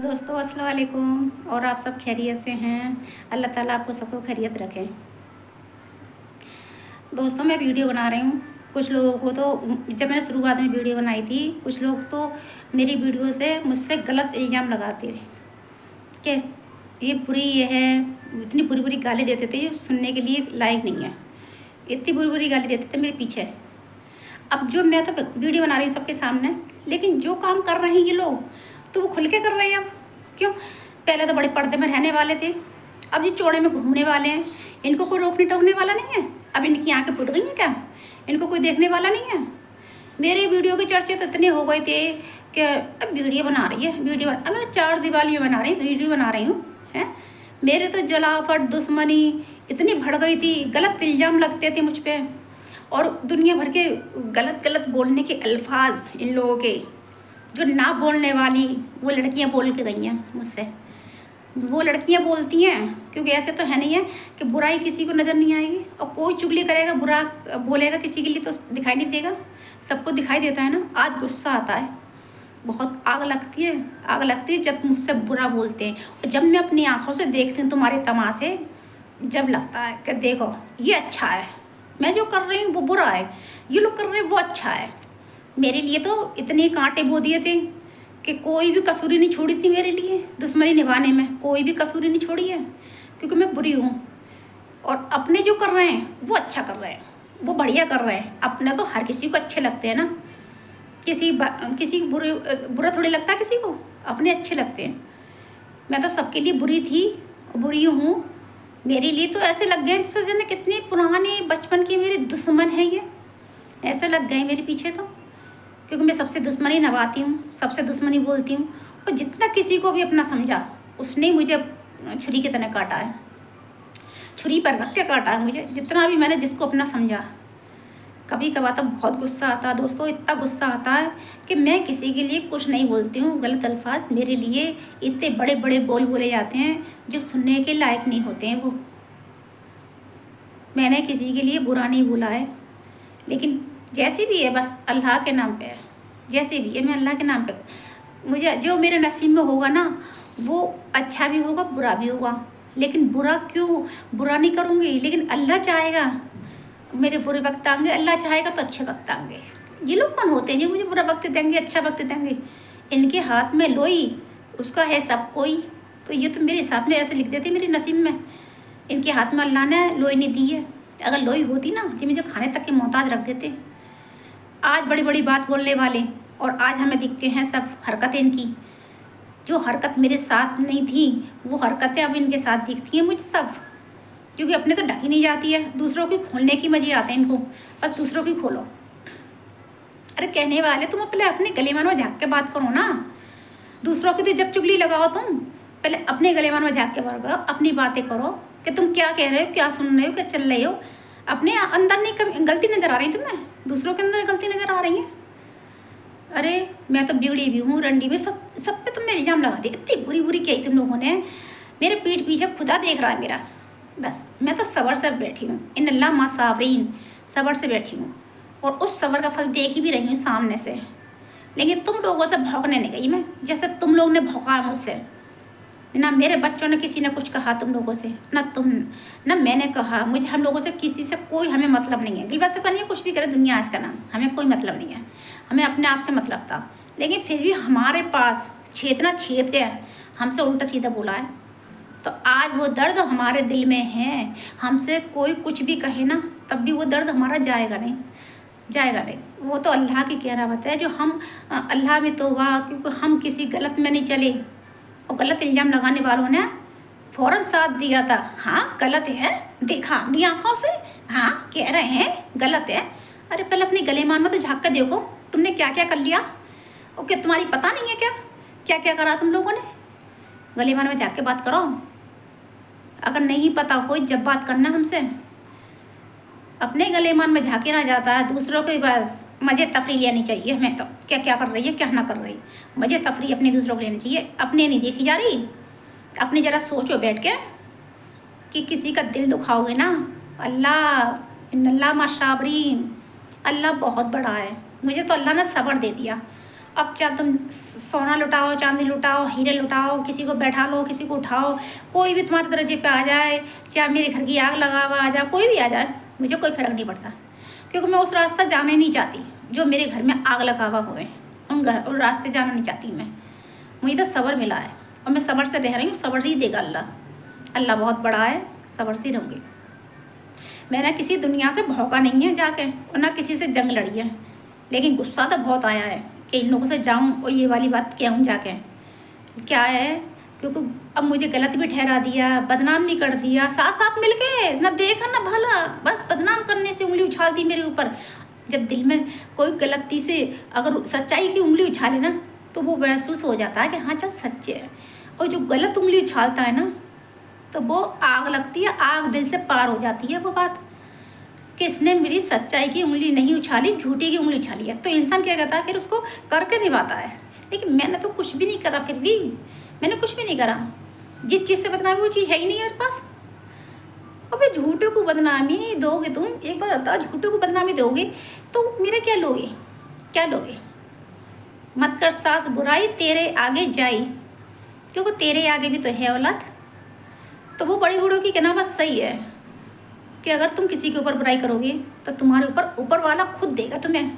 Hello दोस्तों, अस्सलाम वालेकुम। और आप सब खैरियत से हैं? अल्लाह ताला आपको सबको खैरियत रखे। दोस्तों, मैं वीडियो बना रही हूँ। कुछ लोगों को तो जब मैंने शुरुआत में वीडियो बनाई थी, कुछ लोग तो मेरी वीडियो से मुझसे गलत इल्ज़ाम लगाते हैं कि ये बुरी ये है। इतनी बुरी बुरी गाली देते थे जो सुनने के लिए लायक नहीं है। इतनी बुरी बुरी गाली देते थे मेरे पीछे। अब जो मैं तो वीडियो बना रही हूँ सबके सामने, लेकिन जो काम कर रहे हैं ये लोग तो वो खुल के कर रहे हैं। अब क्यों? पहले तो बड़े पर्दे में रहने वाले थे, अब ये चौड़े में घूमने वाले हैं। इनको कोई रोकने टोकने वाला नहीं है। अब इनकी आंखें फुट गई हैं क्या? इनको कोई देखने वाला नहीं है। मेरे वीडियो के चर्चे तो इतने हो गए थे कि अब वीडियो बना रही है, अब मैं 4 दिवाली में बना रही वीडियो बना रही हूँ हैं। मेरे तो जलाफट दुश्मनी इतनी बढ़ गई थी, गलत इल्ज़ाम लगते थे मुझ पर, और दुनिया भर के गलत गलत बोलने के अल्फाज इन लोगों के, जो ना बोलने वाली वो लड़कियां बोल के गई हैं मुझसे। वो लड़कियां बोलती हैं क्योंकि ऐसे तो है नहीं है कि बुराई किसी को नज़र नहीं आएगी, और कोई चुगली करेगा बुरा बोलेगा किसी के लिए तो दिखाई नहीं देगा, सबको दिखाई देता है ना। आज गुस्सा आता है, बहुत आग लगती है जब मुझसे बुरा बोलते हैं। और जब मैं अपनी आँखों से देखती हूँ तुम्हारे तमाशे, जब लगता है कि देखो ये अच्छा है, मैं जो कर रही हूँ वो बुरा है, ये लोग कर रहे हैं वो अच्छा है। मेरे लिए तो इतने कांटे बो दिए थे कि कोई भी कसूरी नहीं छोड़ी थी मेरे लिए दुश्मनी निभाने में, कोई भी कसूरी नहीं छोड़ी है, क्योंकि मैं बुरी हूँ। और अपने जो कर रहे हैं वो अच्छा कर रहे हैं, वो बढ़िया कर रहे हैं। अपने तो हर किसी को अच्छे लगते हैं ना, किसी बुरा थोड़ी लगता है किसी को, अपने अच्छे लगते हैं। मैं तो सबके लिए बुरी थी, बुरी हूँ। मेरे लिए तो ऐसे लग गए जैसे जने कितनी पुरानी बचपन की मेरी दुश्मन है ये, ऐसे लग गए मेरे पीछे तो, क्योंकि मैं सबसे दुश्मनी निभाती हूँ, सबसे दुश्मनी बोलती हूँ। और जितना किसी को भी अपना समझा उसने ही मुझे छुरी की तरह काटा है, छुरी पर रख के काटा है मुझे, जितना भी मैंने जिसको अपना समझा। कभी कभार तो बहुत गुस्सा आता है दोस्तों, इतना गुस्सा आता है कि मैं किसी के लिए कुछ नहीं बोलती हूँ। गलत अल्फाज मेरे लिए इतने बड़े बड़े बोले जाते हैं जो सुनने के लायक नहीं होते हैं। वो मैंने किसी के लिए बुरा नहीं बोला है, लेकिन जैसे भी है बस अल्लाह के नाम पे है, जैसे भी है मैं अल्लाह के नाम पे, मुझे जो मेरे नसीब में होगा ना वो अच्छा भी होगा बुरा भी होगा। लेकिन बुरा नहीं करूँगी, लेकिन अल्लाह चाहेगा मेरे बुरे वक्त आएंगे, अल्लाह चाहेगा तो अच्छे वक्त आएंगे। ये लोग कौन होते हैं जो मुझे बुरा वक्त देंगे अच्छा वक्त देंगे? इनके हाथ में लोई उसका है सब कोई, तो ये तो मेरे हिसाब में ऐसे लिख देते मेरे नसीब में। इनके हाथ में अल्लाह ने लोई नहीं दी है, अगर लोई होती ना जी मुझे खाने तक के मोहताज रख देते। आज बड़ी बड़ी बात बोलने वाले, और आज हमें दिखते हैं सब हरकतें इनकी। जो हरकत मेरे साथ नहीं थी वो हरकतें अब इनके साथ दिखती हैं मुझे सब, क्योंकि अपने तो ढकी नहीं जाती है, दूसरों की खोलने की मजे आते हैं इनको, बस दूसरों की खोलो। अरे कहने वाले तुम पहले अपने गलेमान में झाँक के बात करो ना, दूसरों की तो जब चुगली लगाओ तुम पहले अपने गलेमान में झाँक के बात करो, अपनी बातें करो कि तुम क्या कह रहे हो, क्या सुन रहे हो, क्या चल रहे हो। अपने अंदर नहीं कभी गलती नज़र आ रही तुम्हें, दूसरों के अंदर गलती नज़र आ रही है। अरे मैं तो बिगड़ी भी हूँ, रंडी भी, सब पे तुमने इल्ज़ाम लगा दिया। इतनी बुरी बुरी की तुम लोगों ने, मेरे पीठ पीछे खुदा देख रहा है मेरा। बस मैं तो सबर से बैठी हूँ, इन अल्लाह मा साबरीन, सबर से बैठी हूँ, और उस सबर का फल देख ही भी रही हूँ सामने से। लेकिन तुम लोगों से भौंकने नहीं गई मैं, जैसे तुम लोग ने भौंका मुझसे। ना मेरे बच्चों ने किसी ने कुछ कहा तुम लोगों से, ना मैंने कहा। मुझे हम लोगों से किसी से कोई हमें मतलब नहीं है। गिलबा से बनिए कुछ भी करे दुनिया इसका नाम, हमें कोई मतलब नहीं है, हमें अपने आप से मतलब था। लेकिन फिर भी हमारे पास छेदना छेद गया, हमसे उल्टा सीधा बोला है, तो आज वो दर्द हमारे दिल में है। हमसे कोई कुछ भी कहे ना तब भी वो दर्द हमारा जाएगा नहीं। वो तो अल्लाह की कहरावत है, जो हम अल्लाह में तौबा, क्योंकि हम किसी गलत में नहीं चले। और गलत इल्ज़ाम लगाने वालों ने फ़ौरन साथ दिया था, हाँ गलत है, देखा अपनी आँखों से, हाँ कह रहे हैं गलत है। अरे पहले अपने गलेमान में तो झाँक कर देखो तुमने क्या क्या कर लिया, और क्या तुम्हारी पता नहीं है क्या क्या करा तुम लोगों ने? गलेमान में झाँक के बात करो। अगर नहीं पता कोई जब बात करना हमसे, अपने गलेमान में झाँके ना जाता है, दूसरों के बस मज़े तफरी लेनी चाहिए हमें। तो क्या क्या कर रही है क्या ना कर रही, मज़े तफरी अपने दूसरों को लेनी चाहिए, अपने नहीं देखी जा रही। अपने ज़रा सोचो बैठ के कि किसी का दिल दुखाओगे ना, अल्लाह मा साबरीन, अल्लाह बहुत बड़ा है। मुझे तो अल्लाह ने सब्र दे दिया, अब चाहे तुम सोना लुटाओ, चांदी लुटाओ, हीरे लुटाओ, किसी को बैठा लो, किसी को उठाओ, कोई भी तुम्हारे दरवाजे पे आ जाए, चाहे मेरे घर की आग लगा हुआ आ जाए, कोई भी आ जाए, मुझे कोई फ़र्क नहीं पड़ता, क्योंकि मैं उस रास्ता जाने नहीं चाहती जो मेरे घर में आग लगा हुआ हुए। उन रास्ते जाना नहीं चाहती मैं। मुझे तो सब्र मिला है और मैं सब्र से रह रही हूँ। सब्र से ही देगा अल्लाह। अल्लाह बहुत बड़ा है, सब्र से रहूँगी। मैंने किसी दुनिया से भौंका नहीं है जाके, और ना किसी से जंग लड़ी है, लेकिन गुस्सा तो बहुत आया है कि इन लोगों से जाऊं और ये वाली बात कहूँ जाके। क्या है, क्योंकि अब मुझे गलत भी ठहरा दिया, बदनाम भी कर दिया, साथ साथ मिलके, ना देखा ना भला, बस बदनाम करने से उंगली उछाल दी मेरे ऊपर। जब दिल में कोई गलती से अगर सच्चाई की उंगली उछाले ना, तो वो महसूस हो जाता है कि हाँ चल सच्चे है। और जो गलत उंगली उछालता है ना, तो वो आग लगती है, आग दिल से पार हो जाती है वो बात, कि इसने मेरी सच्चाई की उंगली नहीं उछाली, झूठी की उंगली उछाली है। तो इंसान क्या कहता है, फिर उसको करके निभाता है। लेकिन मैंने तो कुछ भी नहीं करा, फिर भी मैंने कुछ भी नहीं करा। जिस चीज़ से बदनामी वो चीज़ है ही नहीं मेरे पास। अबे झूठे को बदनामी दोगे तुम, एक बार बताओ, झूठे को बदनामी दोगे तो मेरा क्या लोगे, क्या लोगे? मत कर सास बुराई तेरे आगे जाई, क्योंकि तेरे आगे भी तो है औलाद। तो वो बड़ी बूढ़ों की कहना बस सही है कि अगर तुम किसी के ऊपर बुराई करोगे तो तुम्हारे ऊपर वाला खुद देगा, तुम्हें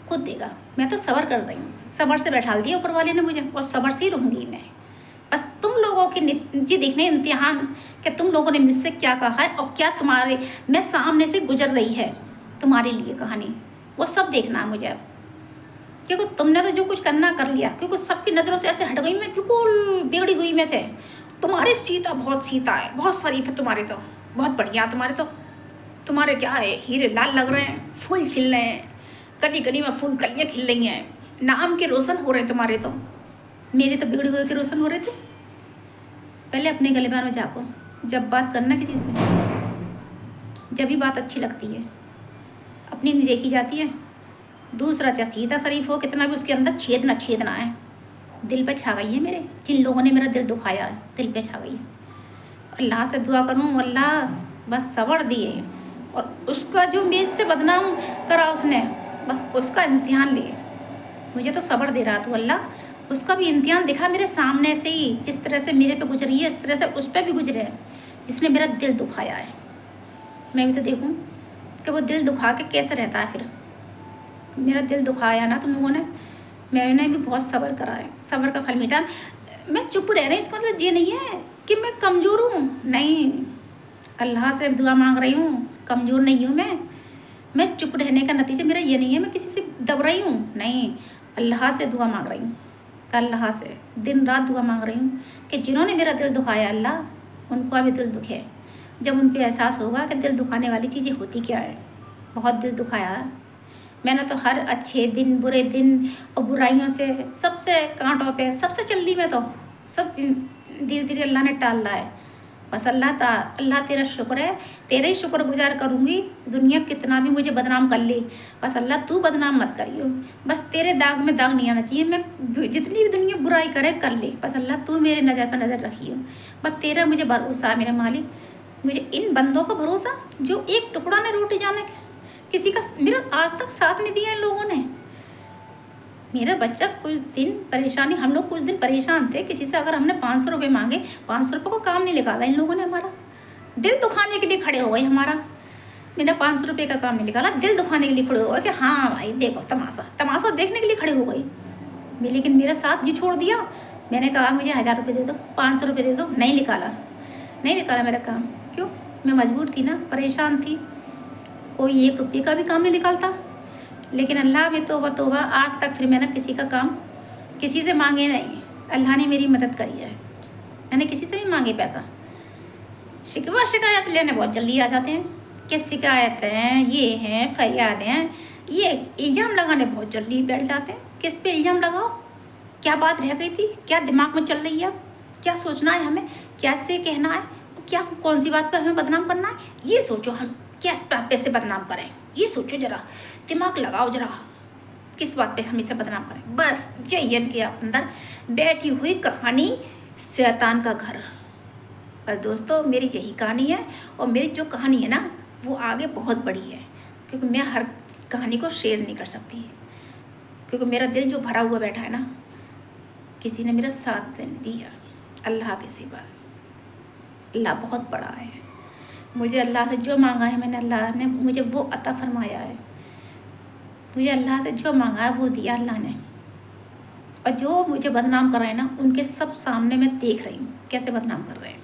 खुद देगा। मैं तो सब्र कर रही हूँ, सब्र से बैठाल दिया ऊपर वाले ने मुझे, और सब्र से ही रहूँगी मैं। बस तुम लोगों के ये देखने इम्तिहान कि तुम लोगों ने मुझसे क्या कहा है और क्या तुम्हारे मैं सामने से गुजर रही है तुम्हारे लिए कहानी, वो सब देखना है मुझे अब। क्योंकि तुमने तो जो कुछ करना कर लिया, क्योंकि सबकी नज़रों से ऐसे हट गई, मैं बिल्कुल बिगड़ी हुई में से। तुम्हारे सीता बहुत सीता है, बहुत शरीफ है तुम्हारे, तो बहुत बढ़िया तुम्हारे, तो तुम्हारे क्या है, हीरे लाल लग रहे हैं, फूल खिल रहे हैं, गली गली में फूल कलियाँ खिल रही हैं, नाम के रोशन हो रहे हैं तुम्हारे। तो मेरे तो बिगड़े हुए के रोशन हो रहे थे। पहले अपने गले में झाँको, जब बात करना किसी से, जब भी बात अच्छी लगती है, अपनी नहीं देखी जाती है। दूसरा चाहे सीधा शरीफ हो कितना भी, उसके अंदर छेदना है। दिल पे छा गई है मेरे, जिन लोगों ने मेरा दिल दुखाया है, दिल पे छा गई है। अल्लाह से दुआ करूँ, अल्लाह बस सब्र दिए, और उसका जो मेरे से बदनाम करा उसने, बस उसका इम्तिहान ले। मुझे तो सब्र दे रहा तू अल्लाह, उसका भी इम्तिहान दिखा मेरे सामने से ही। जिस तरह से मेरे पे गुजरी है, इस तरह से उस पर भी गुजरे है, जिसने मेरा दिल दुखाया है। मैं भी तो देखूँ कि वो दिल दुखा के कैसे रहता है। फिर मेरा दिल दुखाया ना तुम लोगों ने, मैंने भी बहुत सब्र करा है, सब्र का फल मीठा। मैं चुप रह रही हूँ, इसका मतलब ये नहीं है कि मैं कमज़ोर हूँ, नहीं। अल्लाह से दुआ मांग रही हूँ, कमज़ोर नहीं हूँ मैं चुप रहने का नतीजा मेरा ये नहीं है मैं किसी से दब रही हूँ, नहीं। अल्लाह से दुआ मांग रही हूँ, अल्लाह से दिन रात दुआ मांग रही हूँ कि जिन्होंने मेरा दिल दुखाया अल्लाह उनको अभी दिल दुखे। जब उनको एहसास होगा कि दिल दुखाने वाली चीज़ें होती क्या है। बहुत दिल दुखाया है मैंने तो, हर अच्छे दिन बुरे दिन और बुराइयों से, सबसे कांटों पे, सबसे चल रही मैं तो, सब धीरे धीरे अल्लाह ने टाल रहा है। बस अल्लाह तेरा शुक्र है, तेरे ही शुक्रगुजार करूँगी। दुनिया कितना भी मुझे बदनाम कर ले, बस अल्लाह तू बदनाम मत करियो। बस तेरे दाग में दाग नहीं आना चाहिए। मैं जितनी भी दुनिया बुराई करे कर ले, बस अल्लाह तू मेरे नज़र पर नज़र रखियो। बस तेरा मुझे भरोसा है मेरे मालिक। मुझे इन बंदों का भरोसा जो एक टुकड़ा ने रोटी जाने किसी का मेरा आज तक साथ नहीं दिया इन लोगों ने। मेरा बच्चा कुछ दिन परेशानी, हम लोग कुछ दिन परेशान थे किसी से, अगर हमने 500 रुपये मांगे, 500 रुपये को काम नहीं निकाला इन लोगों ने। हमारा दिल दुखाने के लिए खड़े हो गए, हमारा मेरा 500 रुपये का काम नहीं निकाला, दिल दुखाने के लिए खड़े हो गए कि हाँ भाई देखो तमाशा देखने के लिए खड़े हो गई। लेकिन मेरा साथ जी छोड़ दिया। मैंने कहा मुझे 1000 रुपये दे दो, 500 रुपये दे दो, नहीं निकाला मेरा काम। क्यों? मैं मजबूर थी ना, परेशान थी, कोई 1 रुपये का भी काम नहीं निकालता। लेकिन अल्लाह में तोबा आज तक फिर मैंने किसी का काम किसी से मांगे नहीं। अल्लाह ने मेरी मदद करी है, मैंने किसी से नहीं मांगे पैसा। शिकायत लेने बहुत जल्दी आ जाते हैं कि शिकायतें ये हैं, फरियादें हैं, ये इल्ज़ाम लगाने बहुत जल्दी बैठ जाते हैं। किस पे इल्ज़ाम लगाओ? क्या बात रह गई थी, क्या दिमाग में चल रही है, क्या सोचना है हमें, कैसे कहना है, क्या कौन सी बात पर हमें बदनाम करना है, ये सोचो। हम किस बात पे से बदनाम करें, ये सोचो जरा, दिमाग लगाओ जरा, किस बात पे हम इसे बदनाम करें। बस जयन के अंदर बैठी हुई कहानी शैतान का घर। पर दोस्तों मेरी यही कहानी है, और मेरी जो कहानी है ना वो आगे बहुत बड़ी है, क्योंकि मैं हर कहानी को शेयर नहीं कर सकती, क्योंकि मेरा दिल जो भरा हुआ बैठा है ना, किसी ने मेरा साथ नहीं दिया अल्लाह के सिवा। अल्लाह बहुत बड़ा है। मुझे अल्लाह से जो मांगा है मैंने, अल्लाह ने मुझे वो अता फरमाया है। मुझे अल्लाह से जो मांगा है वो दिया अल्लाह ने। और जो मुझे बदनाम कर रहे हैं ना, उनके सब सामने मैं देख रही हूँ कैसे बदनाम कर रहे हैं।